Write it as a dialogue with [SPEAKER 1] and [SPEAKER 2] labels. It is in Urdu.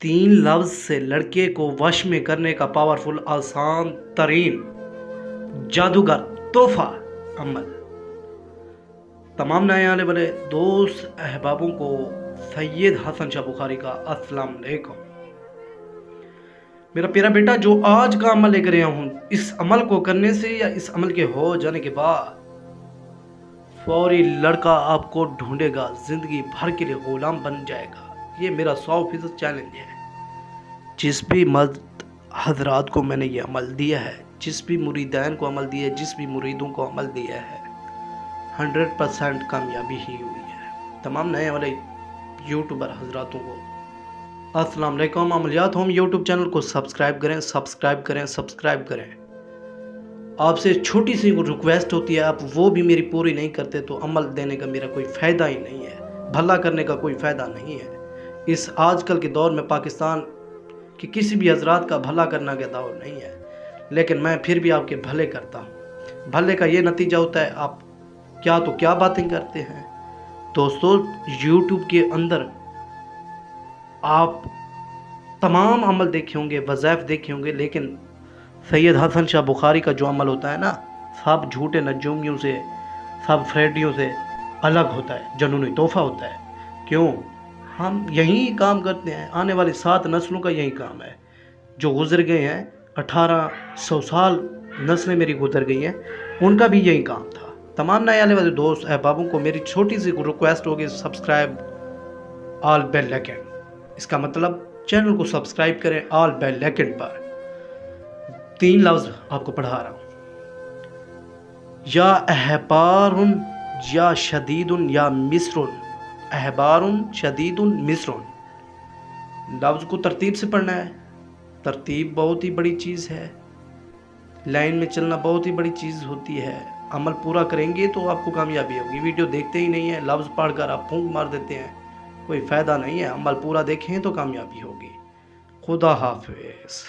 [SPEAKER 1] 3 لفظ سے لڑکے کو وش میں کرنے کا پاورفل آسان ترین جادوگر تحفہ عمل۔ تمام نئے آنے والے دوست احبابوں کو سید حسن شاہ بخاری کا السلام علیکم۔ میرا پیارا بیٹا، جو آج کا عمل لے کر آیا ہوں، اس عمل کو کرنے سے یا اس عمل کے ہو جانے کے بعد فوری لڑکا آپ کو ڈھونڈے گا، زندگی بھر کے لیے غلام بن جائے گا۔ یہ میرا 100% چیلنج ہے۔ جس بھی مرد حضرات کو میں نے یہ عمل دیا ہے، جس بھی مریدین کو عمل دیا ہے، جس بھی مریدوں کو عمل دیا ہے، 100% کامیابی ہی ہوئی ہے۔ تمام نئے والے یوٹیوبر حضراتوں کو السلام علیکم۔ عملیات ہوم یوٹیوب چینل کو سبسکرائب کریں۔ آپ سے چھوٹی سی ریکویسٹ ہوتی ہے، آپ وہ بھی میری پوری نہیں کرتے تو عمل دینے کا میرا کوئی فائدہ ہی نہیں ہے، بھلا کرنے کا کوئی فائدہ نہیں ہے۔ اس آج کل کے دور میں پاکستان کہ کسی بھی حضرات کا بھلا کرنا کا دور نہیں ہے، لیکن میں پھر بھی آپ کے بھلے کرتا ہوں۔ بھلے کا یہ نتیجہ ہوتا ہے، آپ کیا باتیں کرتے ہیں۔ دوستو، یوٹیوب کے اندر آپ تمام عمل دیکھے ہوں گے، وظائف دیکھے ہوں گے، لیکن سید حسن شاہ بخاری کا جو عمل ہوتا ہے نا، سب جھوٹے نجومیوں سے، سب فریڈیوں سے الگ ہوتا ہے، جنونی تحفہ ہوتا ہے۔ کیوں؟ ہم یہی کام کرتے ہیں، آنے والی 7 نسلوں کا یہی کام ہے۔ جو گزر گئے ہیں 1800 سال نسلیں میری گزر گئی ہیں، ان کا بھی یہی کام تھا۔ تمام نئے آنے والے دوست احبابوں کو میری چھوٹی سی ریکویسٹ ہوگی، سبسکرائب آل بیل آئکن۔ اس کا مطلب چینل کو سبسکرائب کریں آل بیل آئکن پر۔ 3 لفظ آپ کو پڑھا رہا ہوں: یا احبار یا شدید یا مصر۔ احبار شدید مصر۔ لفظ کو ترتیب سے پڑھنا ہے۔ ترتیب بہت ہی بڑی چیز ہے، لائن میں چلنا بہت ہی بڑی چیز ہوتی ہے۔ عمل پورا کریں گے تو آپ کو کامیابی ہوگی۔ ویڈیو دیکھتے ہی نہیں ہیں، لفظ پڑھ کر آپ پھونک مار دیتے ہیں، کوئی فائدہ نہیں ہے۔ عمل پورا دیکھیں تو کامیابی ہوگی۔ خدا حافظ۔